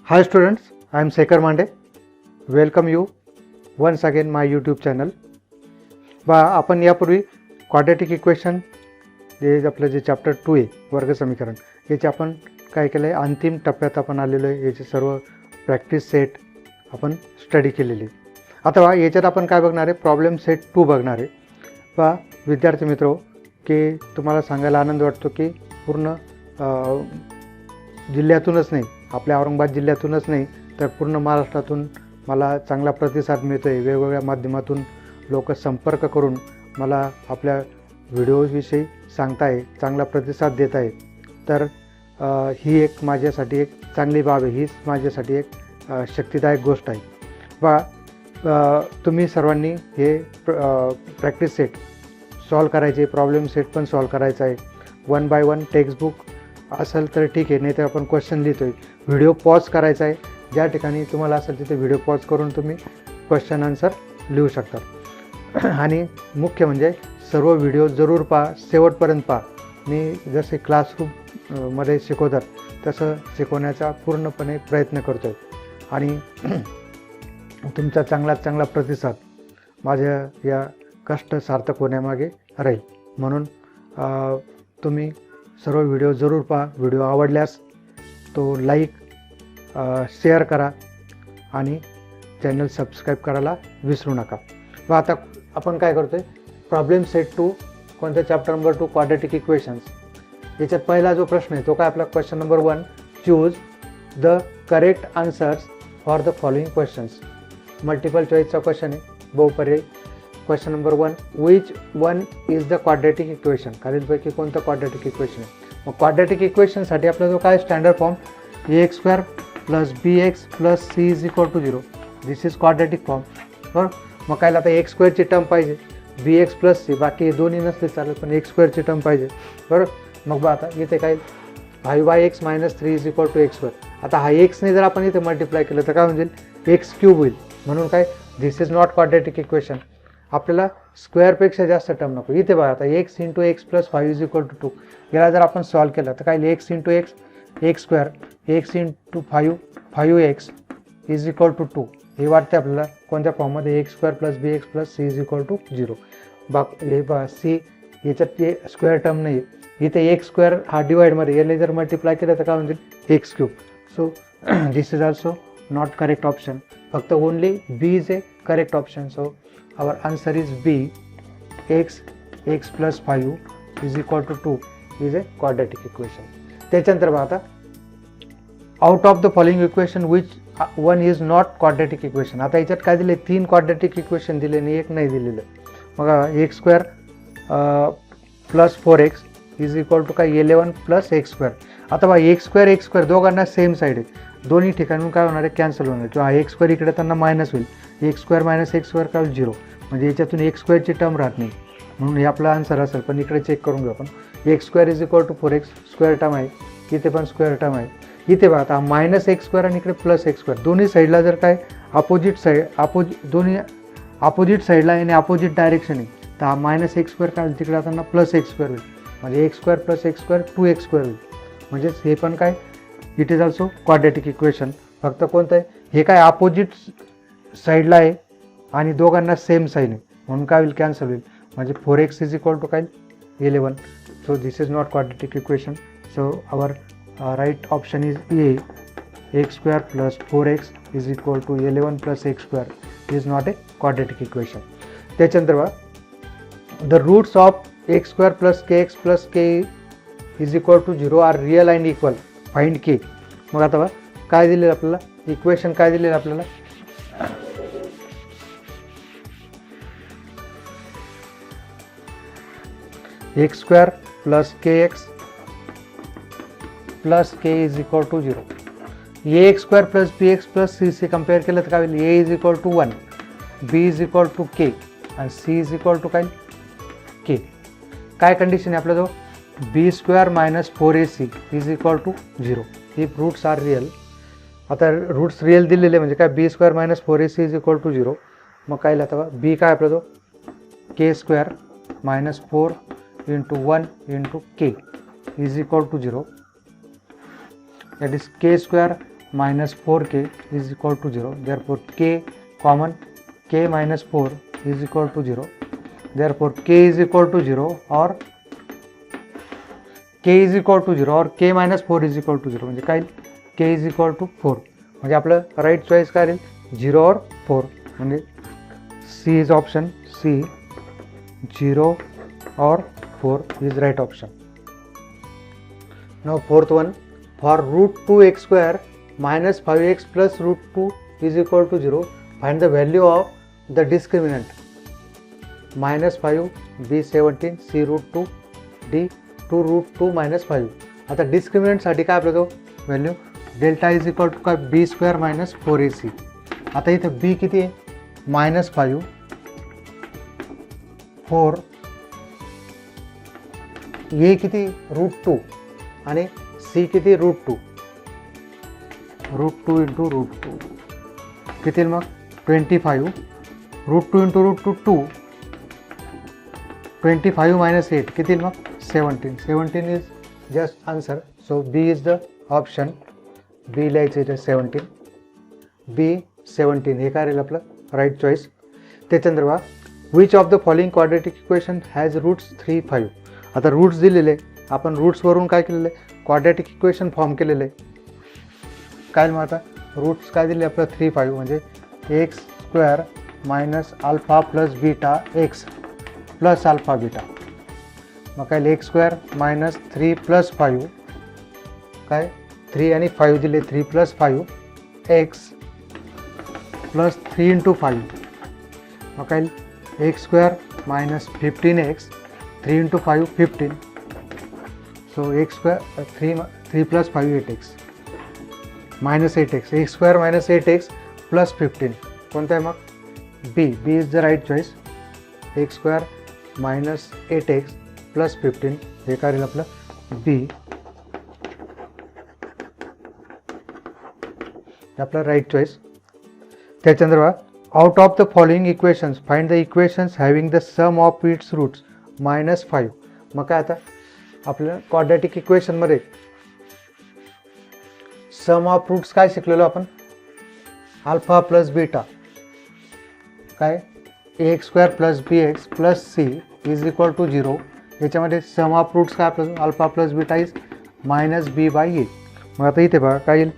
Hi students, I am Shekhar Mande. Welcome you once again my YouTube channel. आपण यापूर्वी quadratic equation जे आपलं जे chapter 2 आहे वर्ग समीकरण याचे आपण काय केलं आहे अंतिम टप्प्यात आपण आलेलो आहे. याचे सर्व प्रॅक्टिस सेट आपण स्टडी केलेली. आता याच्यात आपण काय बघणार आहे प्रॉब्लेम सेट 2 बघणार आहे. विद्यार्थी मित्रो की तुम्हाला सांगायला आनंद वाटतो की पूर्ण जिल्ह्यातूनच नाही आपल्या औरंगाबाद जिल्ह्यातूनच नाही तर पूर्ण महाराष्ट्रातून मला चांगला प्रतिसाद मिळतो आहे. वेगवेगळ्या माध्यमातून लोक संपर्क करून मला आपल्या व्हिडिओविषयी सांगताय चांगला प्रतिसाद देत आहे. तर ही एक माझ्यासाठी एक चांगली बाब आहे. हीच माझ्यासाठी एक शक्तिदायक गोष्ट आहे. तुम्ही सर्वांनी हे प्रॅक्टिस सेट सॉल्व करायचे प्रॉब्लेम सेट पण सॉल्व करायचा आहे. 1 बाय 1 टेक्स्टबुक असेल तर ठीक आहे नाही तर आपण क्वेश्चन लिहितो आहे. व्हिडिओ पॉज करायचा आहे. ज्या ठिकाणी तुम्हाला असेल तिथे व्हिडिओ पॉज करून तुम्ही क्वेश्चन आन्सर लिहू शकता. आणि मुख्य म्हणजे सर्व व्हिडिओ जरूर पहा शेवटपर्यंत पहा. मी जसे क्लासरूम मध्ये शिकवतात तसं शिकवण्याचा पूर्णपणे प्रयत्न करतो आहे. आणि तुमचा चांगला प्रतिसाद माझ्या या कष्ट सार्थक होण्यामागे राहील. म्हणून तुम्ही सर्व व्हिडिओ जरूर पहा. व्हिडिओ आवडल्यास तो लाईक शेअर करा आणि चॅनल सबस्क्राईब करायला विसरू नका. व आता आपण काय करतो आहे प्रॉब्लेम सेट 2 कोणत्या चॅप्टर नंबर 2 क्वाड्रॅटिक इक्वेशन्स. याच्यात पहिला जो प्रश्न आहे तो काय आपला question number 1 choose the correct answers for the following questions. Multiple चॉईसचा क्वेश्चन आहे बहुपर्याय. Question number 1 which one is the quadratic equation. खालीलपैकी कोणतं क्वाड्रॅटिक इक्वेशन आहे. मग क्वाड्रॅटिक इक्वेशनसाठी आपला जो काय standard form ax² + bx + c = 0. This is quadratic form. बरोबर. मग काय आता x² ची टर्म पाहिजे bx + c बाकी दोन्ही नसले चालेल पण x² ची टर्म पाहिजे. बरोबर. मग आता इथे काय 5y(x - 3 = x². आता हा एक्सने जर आपण इथे मल्टिप्लाय केलं तर काय म्हणजे x³ होईल. म्हणून काय this is not quadratic equation. आपल्याला स्क्वेअरपेक्षा जास्त टर्म नको. इथे बघा आता x × x + 5 = 2. याला जर आपण सॉल्व केलं तर काय x × x x², x × 5 5x = 2. हे वाटते आपल्याला कोणत्या फॉर्ममध्ये x² + bx + c = 0. हे बघा c याच्यात स्क्वेअर टर्म नाही. इथे x² हा डिवाइडमध्ये याला जर मल्टिप्लाय केलं तर काय म्हणजे x³. So this is also not correct option. फक्त only b is a correct option. So our answer is B. x + 5 = 2 is a quadratic equation. त्याच्यानंतर बघा आता out of the following equation which one is not quadratic equation. आता याच्यात काय दिले 3 quadratic equation दिले आणि एक नाही दिलेलं. मग x² + 4x = काय 11 + x². आता बघा x² दोघांना सेम साईड आहे. दोन्ही ठिकाणून काय होणार आहे कॅन्सल होणार किंवा x² इकडे त्यांना मायनस होईल. x² - x² काय 0 म्हणजे याच्यातून x² ची टर्म राहत नाही. म्हणून हे आपला आन्सर असेल. पण इकडे चेक करून घेऊ आपण. x² = 4x स्क्वेअर टर्म आहे. इथे पण स्क्वेअर टर्म आहे. इथे बघा आता -x² आणि इकडे +x². दोन्ही साईडला जर काय दोन्ही अपोजिट साईडला आणि अपोजिट डायरेक्शन आहे तर हा -x² काय तिकडे आता +x² होईल. म्हणजे x² + x² 2x² होईल. म्हणजेच हे पण काय it is also quadratic equation. फक्त कोणतं आहे हे काय अपोजिट साईडला आहे आणि दोघांना सेम साईन आहे म्हणून काय होईल कॅन्सल होईल. म्हणजे 4x = काय 11. So this is not quadratic equation. So our right option is A. x² + 4x = 11 + x² is not a quadratic equation. त्याच्यानंतर बघा the roots of x² + kx + k = 0 are real and equal. Find k. मग आता बघा काय दिलेलं आपल्याला equation काय दिलेलं आपल्याला x² + kx + k = 0. ax² + bx + c से कंपेअर केलं तर काय होईल a = 1 b = k आणि c = काय k. काय कंडिशन आहे आपल्याजवळ b² - 4ac = 0. If roots are real. आता रूट्स रिअल दिलेले म्हणजे काय b² - 4ac = 0. मग काय लिहिता b काय आपल्याजवळ k² - 4 × 1 × k = 0. that is k² minus 4k is equal to 0. Therefore k common, k minus 4 is equal to 0. Therefore k is equal to 0 or k is equal to 0 or k minus 4 is equal to 0. म्हणजे काय k is equal to 4. म्हणजे आपलं right choice काय राहील 0 or 4. म्हणजे C is option C, 0 or 4 is right option. Now fourth one, for root 2x square minus 5x plus root 2 is equal to 0, find the value of the discriminant. minus 5, b 17, c root 2, d 2 root 2 minus 5. आता डिस्क्रिमिनंटसाठी काय आपलं तो value delta is equal to काय b square minus 4ac. आता इथं b किती आहे -5, 4, a किती √2 आणि c किती √2. √2 इंटू √2 किती मग 25. √2 इंटू √2 2. 25 minus 8 किती मग 17. 17 is just answer. So B is the option. B लिहायचं इथे 17. B 17 हे काय राहील आपलं राईट चॉईस. त्याच्यानंतर बघा which of the following quadratic equation has roots 3, 5. आता रूट्स दिलेले आपण रूट्सवरून काय केलेलं आहे क्वाड्रेटिक इक्वेशन फॉर्म केलेलं आहे. काय मग आता रूट्स काय दिले आपलं 3, 5 म्हणजे x square minus alpha plus beta x plus alpha beta. मग काय एक्स स्क्वेअर मायनस 3 प्लस 5 काय 3 आणि 5 दिले 3 प्लस 5 एक्स प्लस 3 इंटू 5. मग काय x square minus 15x 3 into 5 15. So x square 3 plus 5 8x minus 8x. X square minus 8x plus 15 कोणतं आहे मग B. B is the right choice. X square minus 8x plus 15 हे करेल आपलं B आपला right choice. त्याच्यानंतर बघा out of the following equations find the equations having the some of its roots -5. मग काय आता आपल्या क्वाड्रॅटिक इक्वेशनमध्ये सम ऑफ रूट्स काय शिकलेलो आपण अल्फा प्लस बीटा काय x square plus b x plus c is equal to 0. याच्यामध्ये सम ऑफ रूट्स काय आपलं alpha plus beta is -b/a. मग आता इथे बघा काय येईल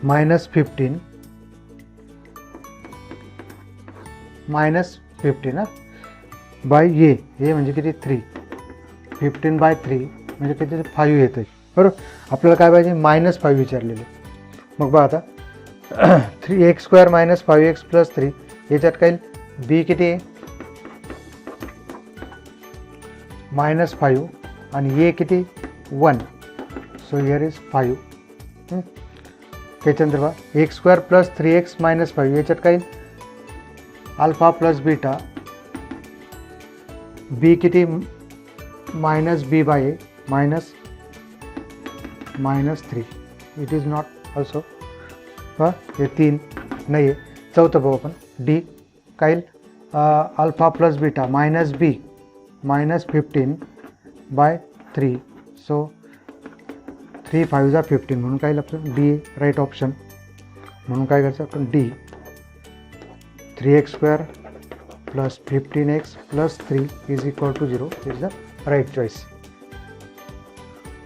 -15 -15 बाय ए. ए म्हणजे किती 3. 15/3 म्हणजे किती 5 येतं आहे बरोबर. आपल्याला काय पाहिजे -5 विचारलेले. मग बघा आता 3x square minus 5x plus 3 याच्यात काय बी किती आहे -5 आणि ए किती 1. So here is 5. त्याच्यानंतर बघा x square plus 3x minus 5 याच्यात काय अल्फा प्लस बीटा बी किती -b/a -3. It is not also हां हे 3 नाही आहे. चौथं बघू आपण डी काय अल्फा प्लस बीटा -b -15/3. सो 3 5 जा 15 म्हणून काय आपलं डी राईट ऑप्शन. म्हणून काय करायचं आपण D 3x square plus 15x plus 3 is equal to 0 is the right choice.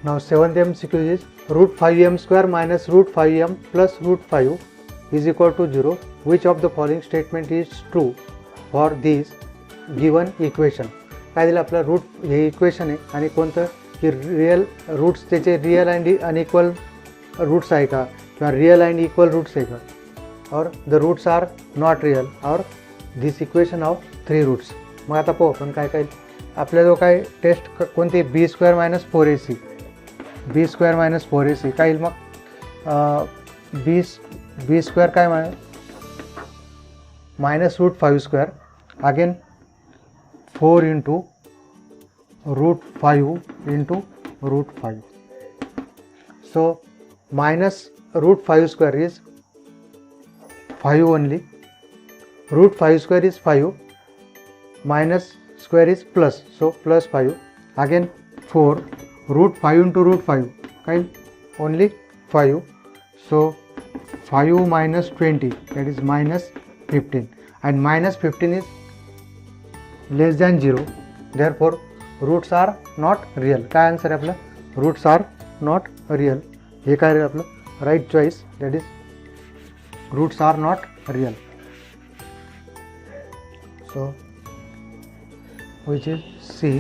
Now 7th MCQ is √5m square minus √5m plus √5 is equal to 0. Which of the following statement is true for this given equation. काय दिलं आपलं root हे equation आहे आणि कोणतं की real roots त्याचे real and unequal roots आहे का किंवा रिअल अँड इक्वल रूट्स आहे का or the roots are not real or this equation of 3 roots. मग आता पाहू आपण काय काय आपल्या जो काय टेस्ट कोणती b square minus 4ac. B square minus 4ac काय येईल मग बी स्क्वेअर काय -√5 square again 4 into √5 into √5. So -√5 square is 5 only. √5 square is 5 minus square is plus. So +5 again 4 root 5 into root 5 काय only 5. So 5 minus 20 that is minus 15 and minus 15 is less than 0, therefore roots are not real. काय answer आहे आपलं? Roots are not real. हे काय आहे आपलं right choice, that is roots are not real. So which is C.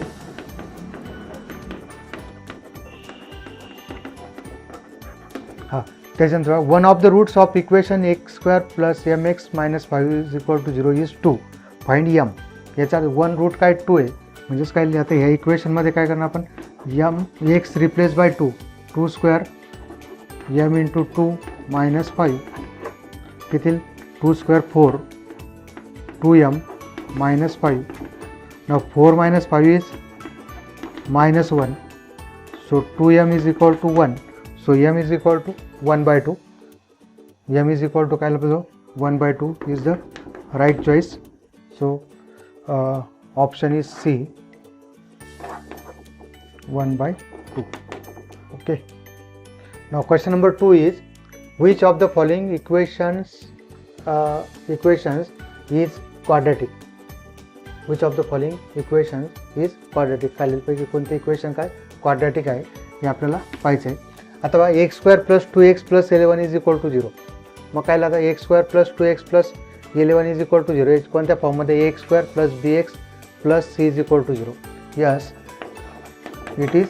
हां, त्याच्यानंतर one of the roots of equation x square plus m x minus 5 is equal to 0 is 2. Find m. याचा one root काय 2 आहे, म्हणजेच काय आता ह्या इक्वेशनमध्ये काय करणार आपण, m x replace by 2 square m into 2 minus 5 किती 2 square 4 2m minus 5. Now 4 minus 5 is minus 1. So 2m is equal to 1. So m is equal to 1/2. m is equal to काय लागतो 1/2 इज द राईट चॉईस. सो option is C, 1/2. Okay. Now question number 2 is which of the following equations is quadratic? Which of the following equations is quadratic? खालीलपैकी कोणते equation काय quadratic आहे हे आपल्याला पाहायचं आहे. आता x square plus 2x plus 11 is equal to 0. मग काय लागतं x square plus 2x plus 11 is equal to 0. कोणत्या फॉर्ममध्ये x square plus bx plus c is equal to 0. Yes, it is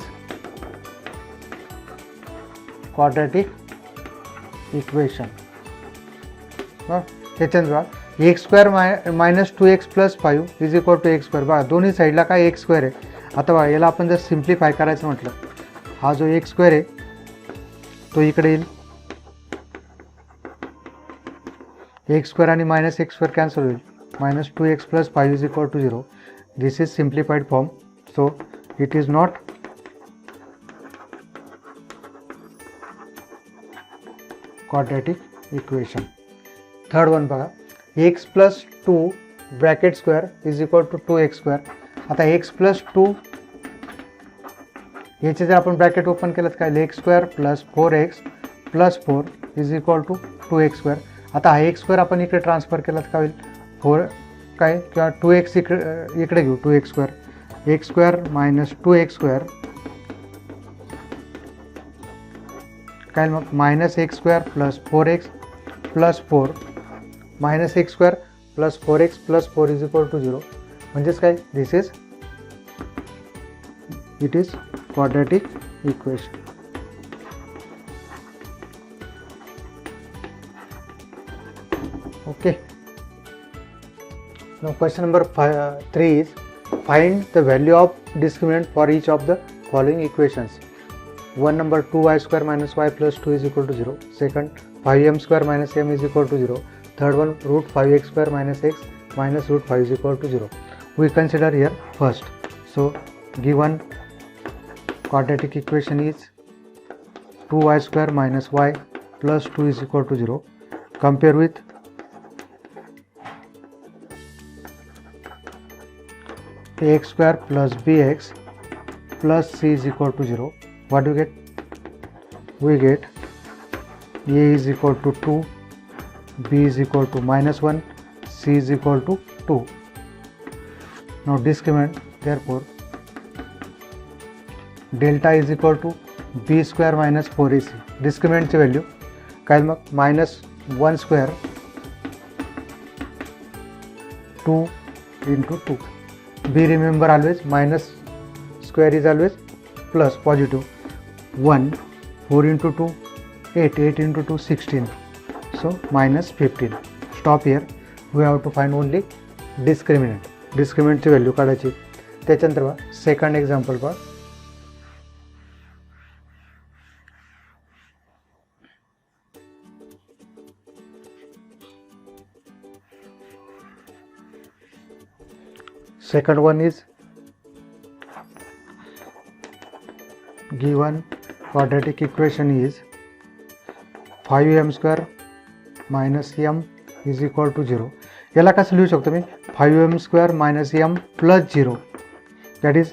quadratic equation. त्याच्यानंतर x square minus 2x plus 5 is equal to x square. बघा दोन्ही साईडला काय x square आहे. आता बघा याला आपण जर सिम्प्लिफाय करायचं म्हटलं, हा जो एक्स स्क्वेअर आहे तो इकडे येईल, एक्स स्क्वेअर आणि मायनस एक्स स्क्वेअर कॅन्सल होईल, minus 2x plus 5 is equal to 0. This is simplified form. So it is not quadratic equation. Third one बघा, x plus 2 bracket square is equal to 2x square. आता x plus 2 याचे जर आपण bracket open केलं तर काय x square plus 4x plus 4 is equal to 2x square. आता हा एक्स स्क्वेअर आपण इकडे ट्रान्सफर केला तर काय होईल 4 काय किंवा 2x इकडे घेऊ 2x square. X square minus 2x square काय मग minus x square plus 4x plus 4 minus x square plus 4x plus 4 is equal to 0. म्हणजेच काय this is it is quadratic equation. Okay. Now question number 3 is find the value of discriminant for each of the following equations. One number 2y square minus y plus 2 is equal to 0. Second 5m square minus m is equal to 0. Third one root 5x square minus x minus root 5 is equal to 0. We consider here first. So given quadratic equation is 2y square minus y plus 2 is equal to 0. Compare with ax square plus bx plus c is equal to 0. What do you get? We get a is equal to 2, b is equal to minus 1, c is equal to 2. Now discriminant, therefore delta is equal to b square minus 4ac. Discriminant ची value काय मग minus 1 square 2 into 2. B remember always minus square is always plus positive. 1 4 into 2 8 8 into 2 16. So minus 15. Stop here. We have to find only discriminant. Discriminant ची value काढायची. त्याच्यानंतर बघा second example बघा. Second one is given quadratic equation is 5m square minus m is equal to 0. याला कसं लिहू शकतो मी 5m square minus m plus 0 that is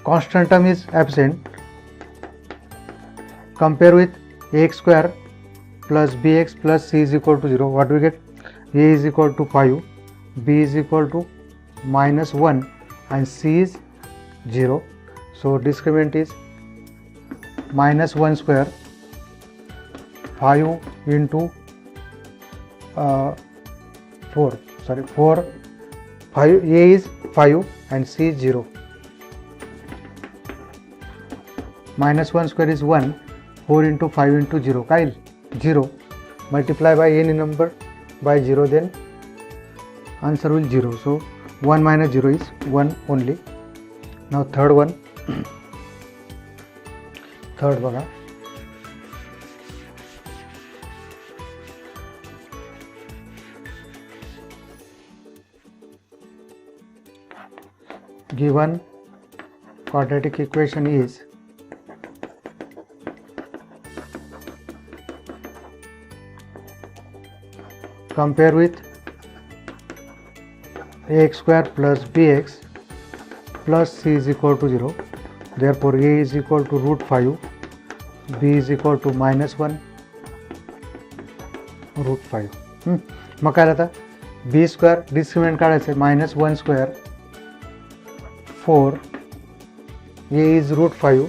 constant term is absent. Compare with ax square plus bx plus c is equal to 0. What we get? A is equal to 5, b is equal to minus 1 and c is 0. So discriminant is minus 1 square 5 into 4, 5, a is 5 and c is 0. Minus 1 square is 1, 4 into 5 into 0, Kyle, 0. Multiply by any number by 0, then answer will 0. So 1 minus 0 is 1 only. Now third one. Third बघा. Given quadratic equation is compare with ax square plus bx plus c is equal to 0. Therefore a is equal to root 5, b is equal to minus 1 root 5. मग काय राहता b square discriminant काढायचं आहे minus 1 square 4, a is root 5,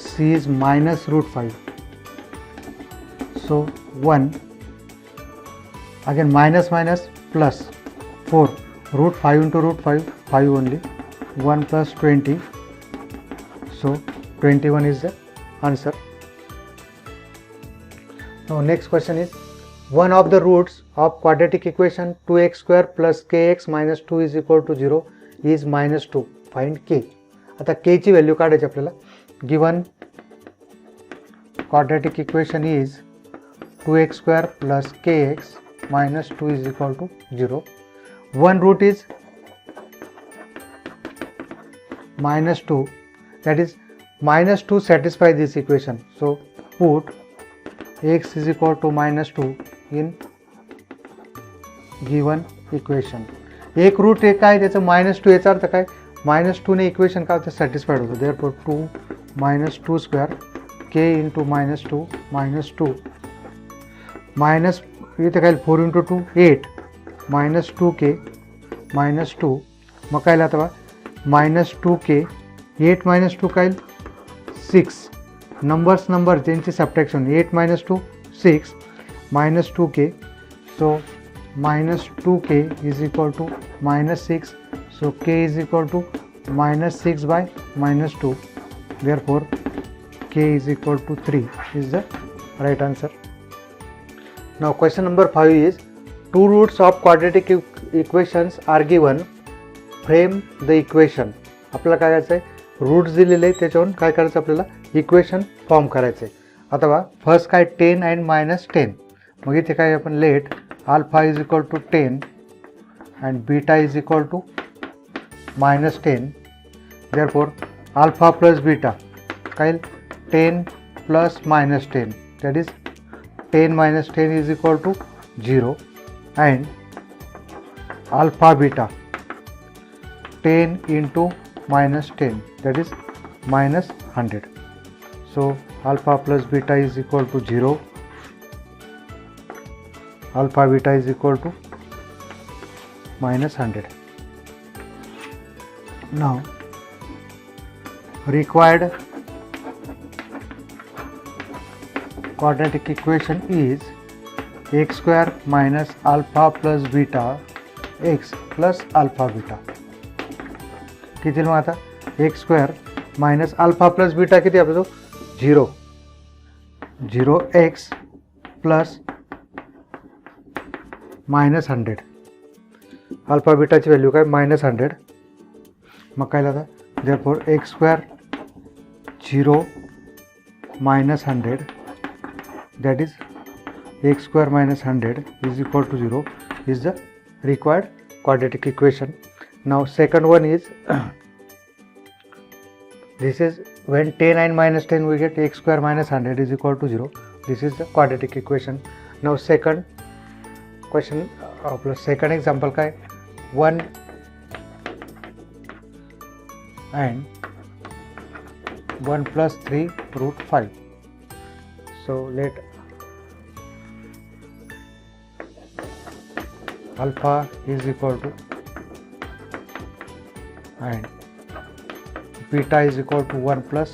c is minus root 5. So 1, again minus minus plus 4, root 5 into root 5, 5 only, 1 plus 20, so 21 is the answer. Now next question is, one of the roots of quadratic equation 2x square plus kx minus 2 is equal to 0 is minus 2. Find k. आता k ची value काढायची आपल्याला. Given quadratic equation is 2x square plus kx minus 2 is equal to 0. One root is minus 2, that is minus 2 satisfy this equation. So put x is equal to minus 2 in given equation. एक root एक काय त्याचं minus 2, याचा अर्थ काय minus 2 ने equation काय होतं satisfied होतं. therefore 2 minus 2 square k into minus 2 minus 2 minus इथे काय 4 into 2 8 minus 2k minus 2 मग काय आता बा minus 2k 8 minus 2 काय 6 numbers ज्यांची subtraction 8 minus 2 6 minus 2k, so minus 2k is equal to minus 6, so k is equal to minus 6 by minus 2, therefore k is equal to 3 is the right answer. Now question number 5 is, two roots of quadratic equations are given, frame the equation. आपल्याला काय करायचं आहे, roots दिलेले आहे त्याच्यावरून काय करायचं आपल्याला इक्वेशन फॉर्म करायचं आहे. आता बघा फर्स्ट काय 10 and minus 10, मग इथे काय आपण let alpha is equal to 10 and beta is equal to minus 10, therefore alpha plus beta काय 10 plus minus 10, that is 10 minus 10 is equal to 0 and alpha beta 10 into minus 10, that is minus 100. So alpha plus beta is equal to 0, alpha beta is equal to minus 100. Now required quadratic equation is x square minus alpha plus beta x plus alpha beta. किती मग आता x square minus alpha plus beta किती आपला तो 0, 0x plus minus 100, alpha beta ची value काय minus 100. मग काय आता therefore x square 0 minus 100, that is x square minus 100 is equal to 0 is the required quadratic equation. Now second one is this is when 10 and minus 10 we get x square minus 100 is equal to 0. This is the quadratic equation. Now second question, second example काय 1 and 1 plus 3 root 5. So let alpha is equal to and beta is equal to 1 plus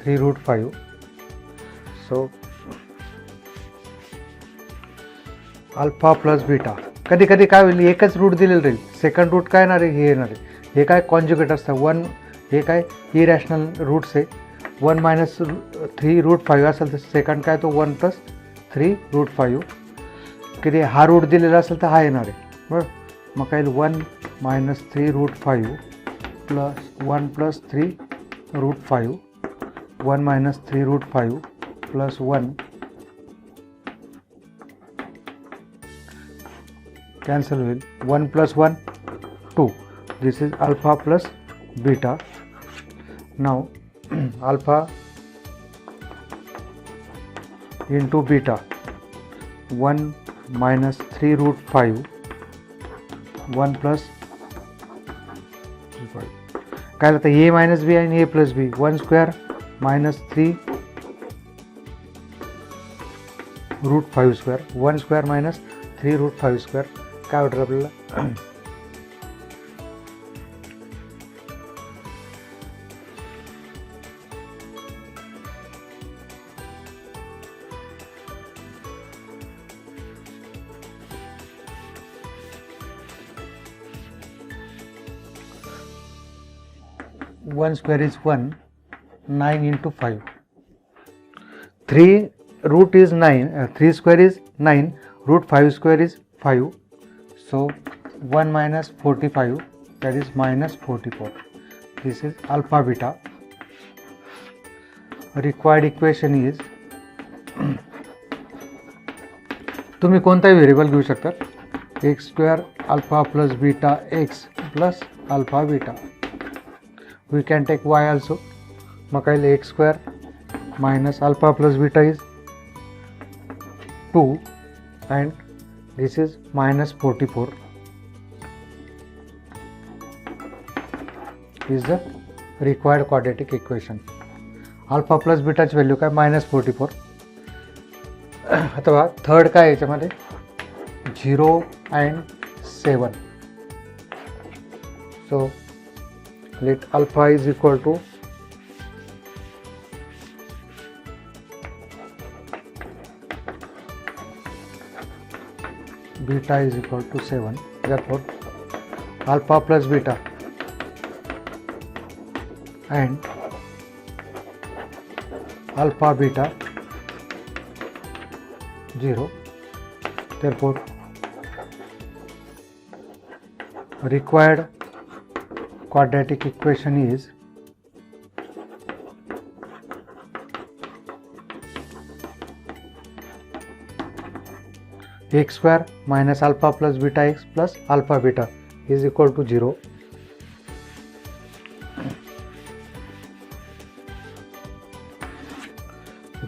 3 root 5. So alpha plus beta कधी कधी काय होईल एकच root दिलेलं राहील second root काय येणार आहे हे येणार आहे हे काय कॉन्जुगेट असतं वन हे काय इरॅशनल रूट्स आहे 1 मायनस 3 रूट 5 असेल तर सेकंड काय तो 1 प्लस 3 रूट 5 किती हा रूट दिलेला असेल तर हा येणार आहे बरं मग काय 1 minus 3 root 5 plus 1 plus 3 root 5 1 minus 3 root 5 plus 1 cancel with 1 plus 1 2. This is alpha plus beta. Now alpha into beta 1 minus 3 root 5 1 plus 5 काय होता a minus b and a plus b 1 square minus 3 root 5 square 1 square minus 3 root 5 square काय होतं आपल्याला 1 square is 1 9 into 5 3 root is 9 3 square is 9 root 5 square is 5 so 1 minus 45 that is minus 44 this is alpha beta required equation is तुम्ही कोणताही variable घेऊ शकता x square alpha plus beta x plus alpha beta we can take y also मग काय x square minus alpha plus beta is 2 and this is minus 44 is the required quadratic equation. Alpha plus beta ची value काय minus 44 अथवा third काय याच्यामध्ये 0 and 7 so let alpha is equal to beta is equal to 7 therefore alpha plus beta and alpha beta 0 therefore required quadratic equation is x square minus alpha plus beta x plus alpha beta is equal to 0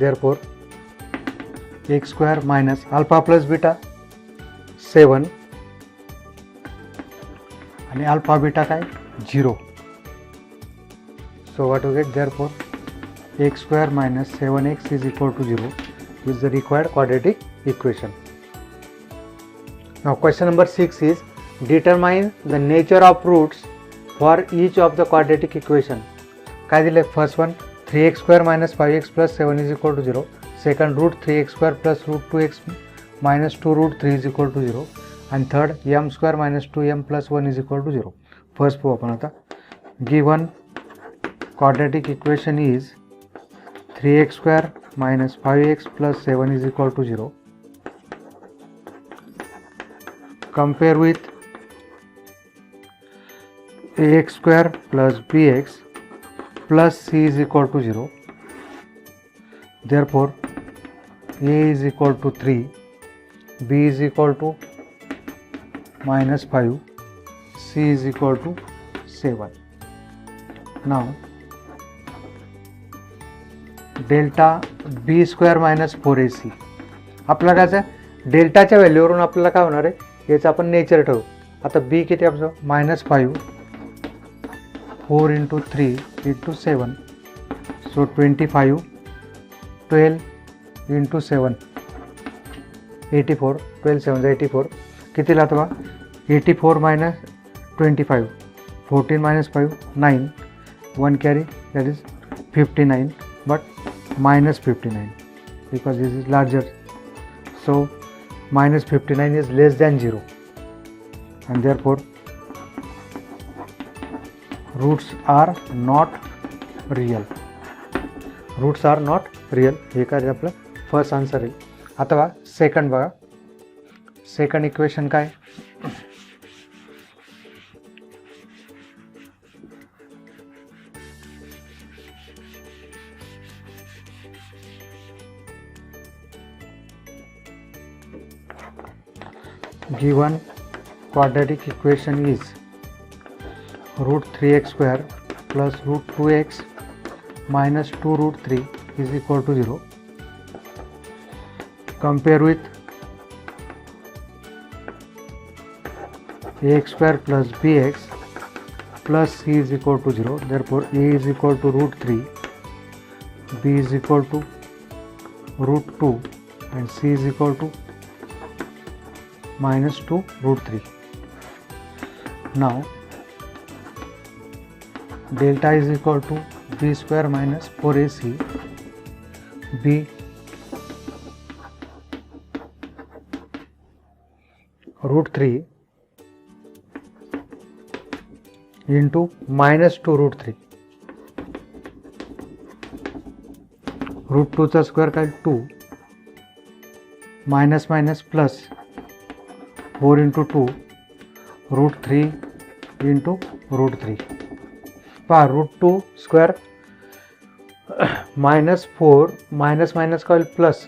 therefore x square minus alpha plus beta 7 and alpha beta काय 0 so what we get therefore x square minus 7x is equal to 0 is the required quadratic equation. Now question number 6 is determine the nature of roots for each of the quadratic equation. काय दिले first one 3x square minus 5x plus 7 is equal to 0. Second root 3x square plus root 2x minus 2 root 3 is equal to 0. And third m square minus 2m plus 1 is equal to 0. First पाहू आपण आता. Given quadratic equation is 3x square minus 5x plus 7 is equal to 0. Compare with ax square plus bx plus c is equal to 0. Therefore, a is equal to 3, b is equal to minus 5, c is equal to 7. Now, delta b square minus 4ac. आपल्याला काय डेल्टाच्या व्हॅल्यूवरून आपल्याला काय होणार आहे याचं आपण nature ठेवू. आता बी किती आपलं -5 4 into 3 into 7. So 25, 12 into 7, 84, 12 7 84. किती लागतं बा? 84 minus 25, 14 minus 5, 9, 1 carry, that is 59, but minus 59 because this is larger. So minus 59 is less than 0, and therefore roots are not real. Roots are not real. हे काय आपलं first answer आहे. आता बघा second बघा. Second equation काय? Given quadratic equation is root 3x square plus root 2x minus 2 root 3 is equal to 0. Compare with ax square plus bx plus c is equal to 0. Therefore a is equal to root 3, b is equal to root 2 and c is equal to minus 2 root 3. Now delta is equal to b square minus 4ac, b root 3 into minus 2 root 3. Root 2 चा square काय? 2 minus minus plus 4 into 2 root 3 into root 3. पहा root 2 square minus 4 minus minus का plus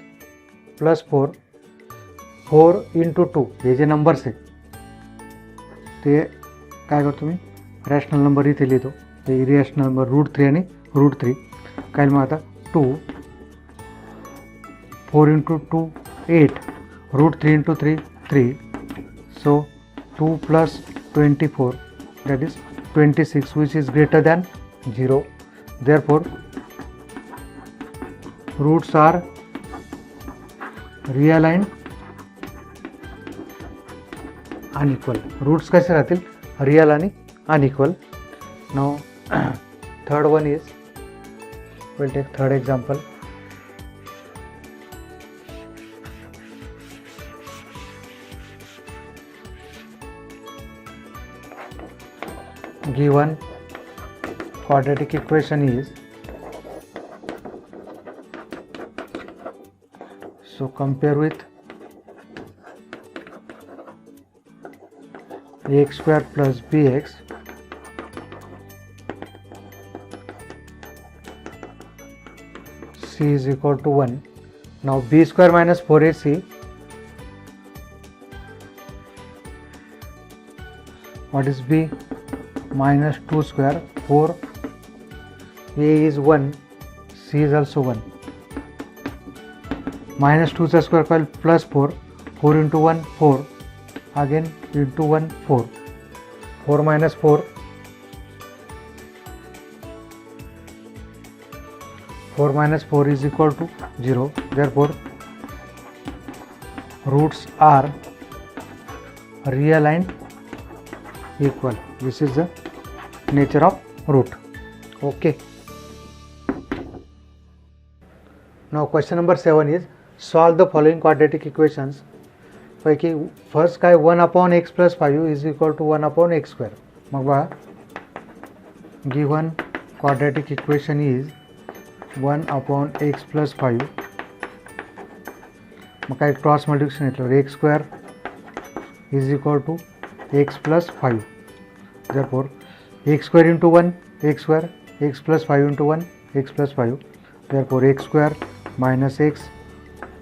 4 into 2 हे जे numbers आहे ते काय करतो मी rational number इथे लिहितो. ते इरिरेशनल नंबर रूट 3 आणि रूट 3 काय मग आता 2 4 into 2 8 root 3 into 3 3. So 2 plus 24, that is 26, which is greater than 0. Therefore roots are real and unequal. Roots कसे राहतील? रियल आणि unequal. Now third one is, we'll take third example. Given quadratic equation is, so compare with ax square plus bx c is equal to 1. Now b square minus 4ac, what is b? Minus 2 square, 4, a is 1, c is also 1. Minus 2 square called plus 4, 4 into 1 4, again into 1 4, 4 minus 4, 4 minus 4 is equal to 0. Therefore roots are real and equal. This is the nature of root. Okay. Now question number 7 is, solve the following quadratic equations. पैकी first काय 1/x plus 5 is equal to 1/x square. मग बघा given quadratic equation is 1/x plus 5. मग काय cross multiplication घेतलं x square is equal to x plus 5. Therefore x square into 1 x square, x plus 5 into 1 x plus 5. Therefore x square minus x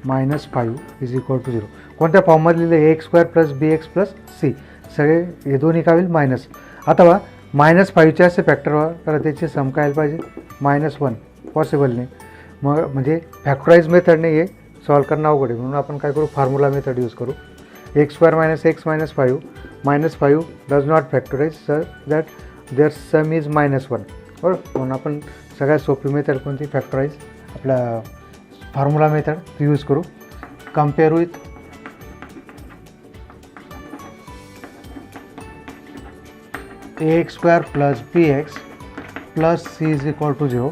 minus 5 is equal to 0. कोणत्या फॉर्ममध्ये लिहिले? X square plus b x plus c. सगळे हे दोन्ही काय होईल? Minus. आता बघा -5चे असे फॅक्टर करा, त्याची सम काय पाहिजे? -1. पॉसिबल नाही. मग म्हणजे फॅक्टराईज मेथडने हे सॉल्व करणं अवघड आहे. म्हणून आपण काय करू? फॉर्म्युला मेथड यूज करू. X square minus x minus 5 does not factorise, sir that their sum is -1 बरोबर. म्हणून आपण सगळ्यात सोपी मेथड कोणती, फॅक्टराईज आपला फॉर्म्युला मेथड यूज करू. Compare with ax² plus bx plus c is equal to 0.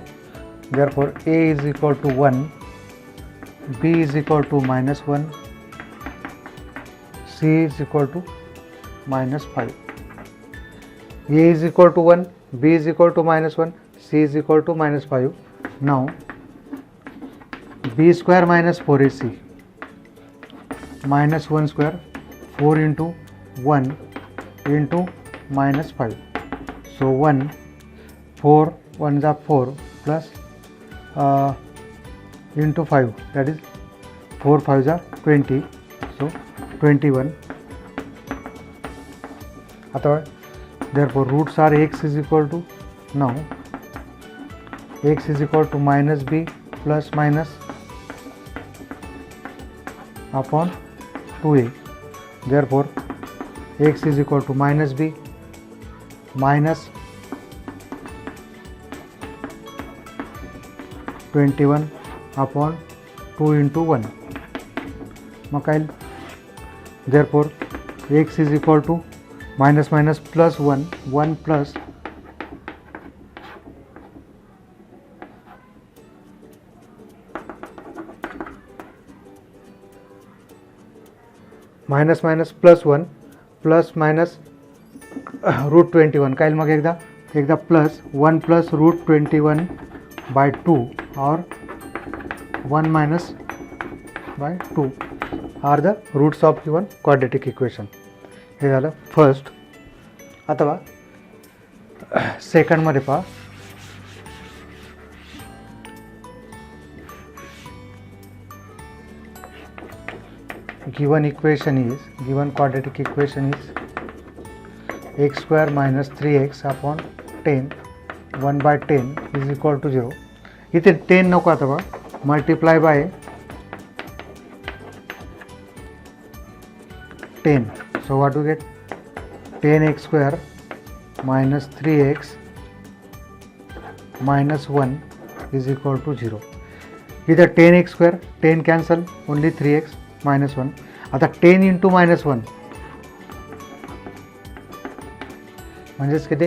Therefore a is equal to 1, b is equal to -1, c is equal to -5. a is equal to 1, b is equal to -1, c is equal to -5. Now b square minus 4ac -1 square, 4 into 1 into -5. So 1, 4 1s are 4 plus into 5, that is 4 5s are 20. So 21. Therefore roots are x is equal to, now x is equal to -b plus minus upon 2a. Therefore x is equal to -b minus 21 upon 2 into 1. Therefore x is equal to minus plus 1, 1 plus plus 1 plus minus root 21 काय मग एकदा plus 1 plus root 21 bye 2 और 1 minus by 2 are the roots of given quadratic equation. हे झालं first. अथवा सेकंडमध्ये पहा, given quadratic equation is x² minus 3x upon 10 1 by 10 is equal to 0. इथे 10 नको, आता बघा multiply by 10. So what do you get? 10x² minus 3x minus 1 is equal to 0. इथे 10x², 10 cancel, only 3x minus 1. आता 10 into -1 म्हणजेच किती,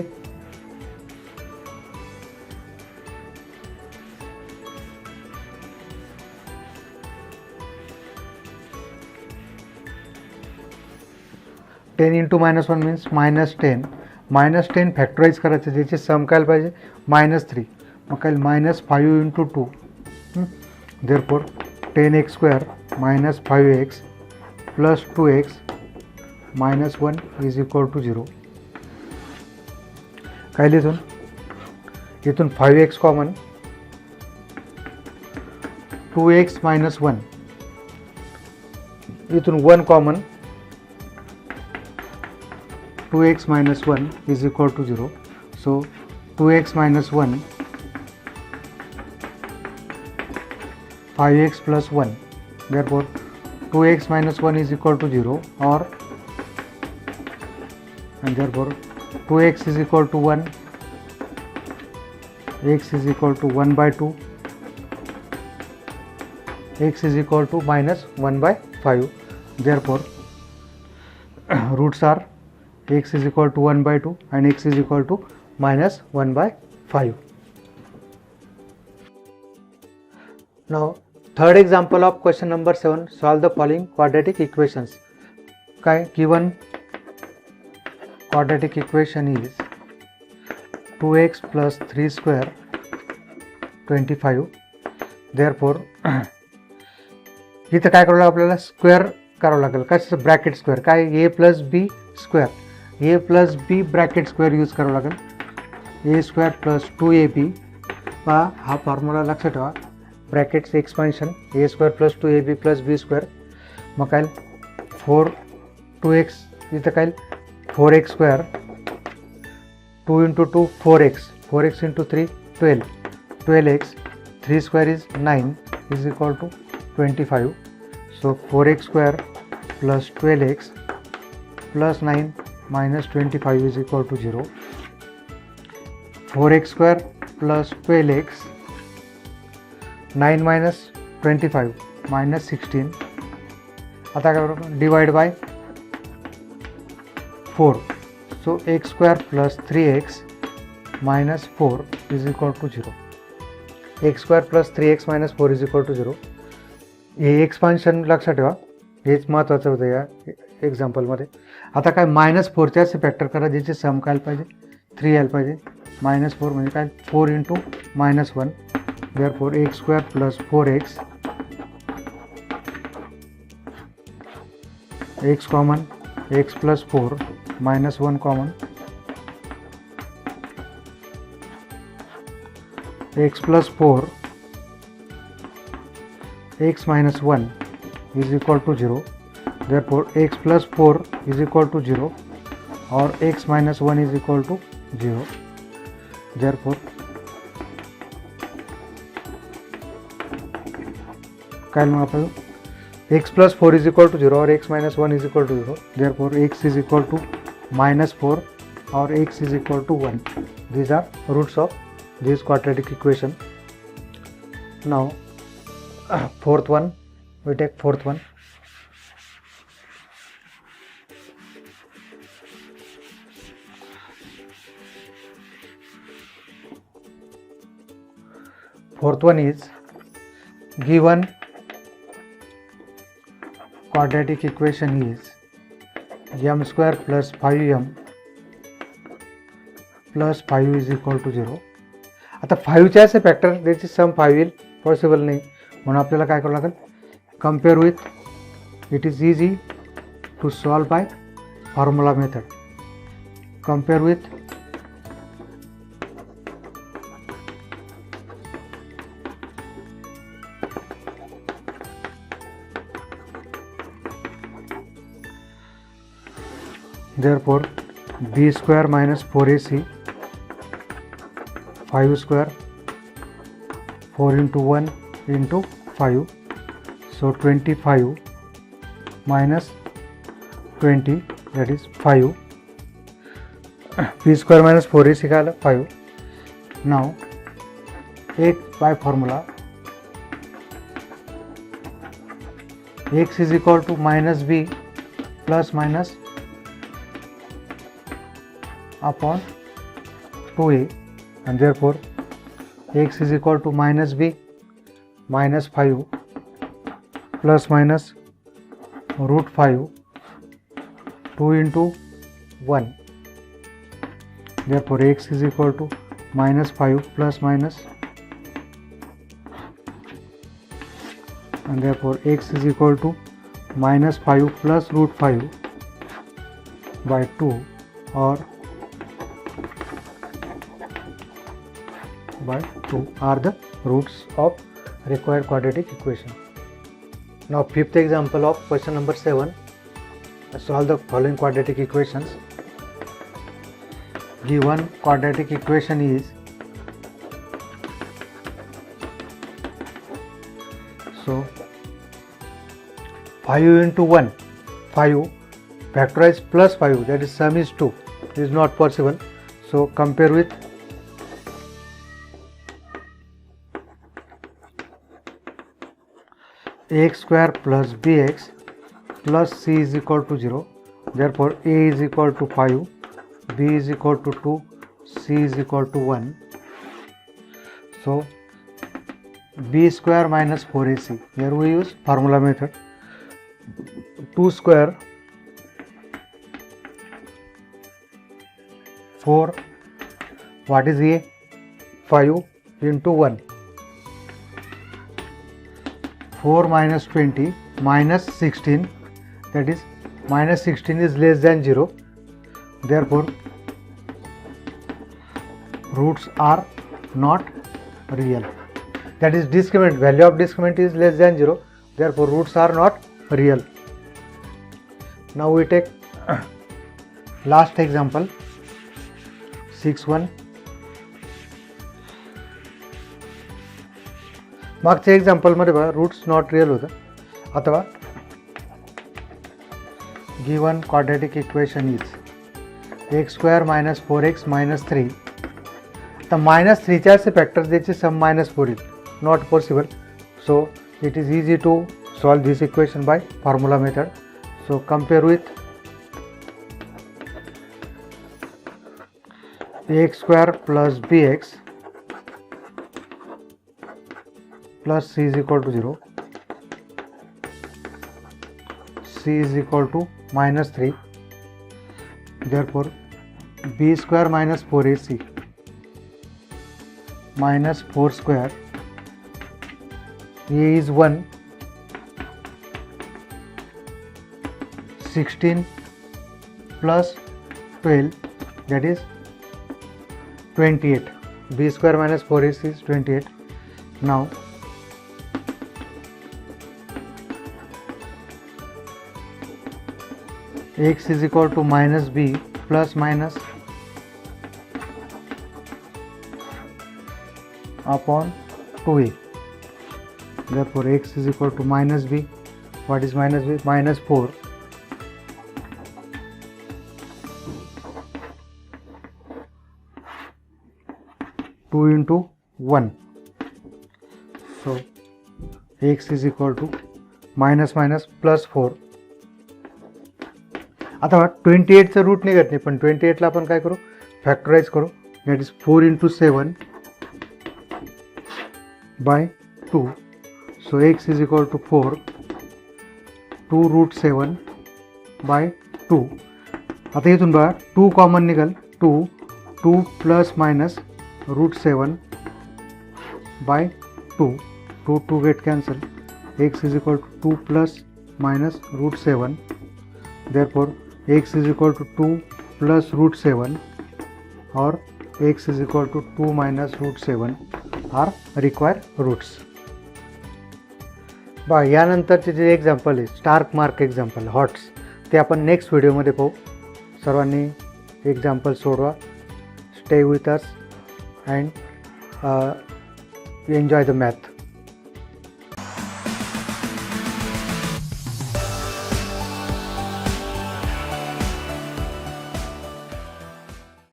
ten into -1 means -10. -10 फॅक्टराईज करायचं, ज्याची सम काय पाहिजे -3. मग काय -5 into 2. Therefore 10x² minus 5x plus 2x minus 1 is equal to 0. काय इथून 5x कॉमन, 2x minus 1, इथून 1 common, 2x minus 1 is equal to 0. So 2x minus 1, 5x plus 1. Therefore 2x minus 1 is equal to 0, or and therefore 2x is equal to 1, x is equal to 1 by 2, x is equal to -1 by 5. Therefore roots are x is equal to 1 by 2 and x is equal to -1 by 5. Now third example of question number 7, solve the following quadratic equations. Given quadratic equation is 2x plus 3 square 25. Therefore इथं काय करावं लागेल, आपल्याला square करावं लागेल. काय bracket square, काय a plus b square, a plus b bracket square use करावं लागेल. a² प्लस 2ab, हा फॉर्म्युला लक्षात ठेवा, brackets expansion a² plus 2ab plus b². मग काय 2x, इथं काय 4x², 2 into 2 4x into 3 12x, 3 square is 9 is equal to 25. So 4x² plus 12x plus 9 minus 25 is equal to 0. 4x² plus 12x, 9 minus 25 minus 16. आता काय बरोबर divide by 4. So x² plus 3x minus 4 is equal to 0. x² plus 3x minus 4 is equal to 0. हे expansion लक्षात ठेवा, हेच महत्त्वाचं होतं या एक्झाम्पलमध्ये. आता काय -4चे असे फॅक्टर करा ज्याचे सम काय पाहिजे 3 यायला पाहिजे. -4 म्हणजे काय 4 into -1. Therefore x² plus 4x, x common, x plus 4 -1 common, x plus 4 x minus 1 is equal to 0. Therefore x plus 4 is equal to 0 or x minus 1 is equal to 0. Therefore काय मग आपण x plus 4 is equal to 0 or x minus 1 is equal to 0. Therefore x is equal to -4 or x is equal to 1. These are roots of this quadratic equation. Now fourth one, we take fourth one. Fourth one is given quadratic equation is m² plus 5m plus 5 is equal to 0. आता 5चे असे factor त्याची सम 5 येईल, possible नाही, म्हणून आपल्याला काय करावं लागेल compare with. It is easy to solve by formula method. Compare with therefore b² minus 4ac 5², 4 into 1 into 5, so 25 minus 20, that is 5. b² minus 4ac का 5. now 8 by formula x is equal to minus b plus minus upon 2a, and therefore x is equal to minus b minus 5 plus minus root 5, 2 into 1. Therefore x is equal to minus 5 plus minus, and therefore x is equal to minus 5 plus root 5 by 2 or by 2 are the roots of required quadratic equation. Now fifth example of question number 7. Solve the following quadratic equations. Given quadratic equation is, so 5 into 1, 5 factorize plus 5, that is sum is 2, is not possible. So compare with ax² plus bx plus c is equal to 0. Therefore a is equal to 5, b is equal to 2, c is equal to 1. So b² minus 4ac, here we use formula method. 2 square 4, what is a 5 into 1, 4 minus 20 minus 16, that is minus 16 is less than 0. Therefore roots are not real, that is discriminant, value of discriminant is less than 0, therefore roots are not real. Now we take last example 6.1. मागच्या एक्झाम्पलमध्ये बघा roots not real होतं. अथवा given quadratic equation is x² minus 4x minus 3. आता -3च्या असे factors ज्याचे sum -4 येईल, not possible. So it is easy to solve this equation by formula method. So compare with ax² plus bx plus c is equal to 0. C is equal to -3. Therefore b² minus 4ac minus 4² a is 1, 16 plus 12, that is 28. b² minus 4ac is 28. Now x is equal to -b plus minus upon 2a. Therefore x is equal to -b. What is -b? -4 2 into 1. So x is equal to -4. आता 28चं root निघत नाही, पण 28ला आपण काय करू, factorise करू. That is 4 into 7 by 2. So x is equal to 4 2 root 7 by 2. आता इथून बघा 2 कॉमन निघाल, 2 plus minus √7 by 2. 2 get cancel. X is equal to 2 plus minus √7. Therefore x is equal to 2 plus √7 or x is equal to 2 minus √7 are required roots. बघा यानंतरचे जे example आहे Stark mark example hots, ते आपण next व्हिडिओमध्ये पाहू. सर्वांनी example सोडवा. Stay with us and enjoy the math.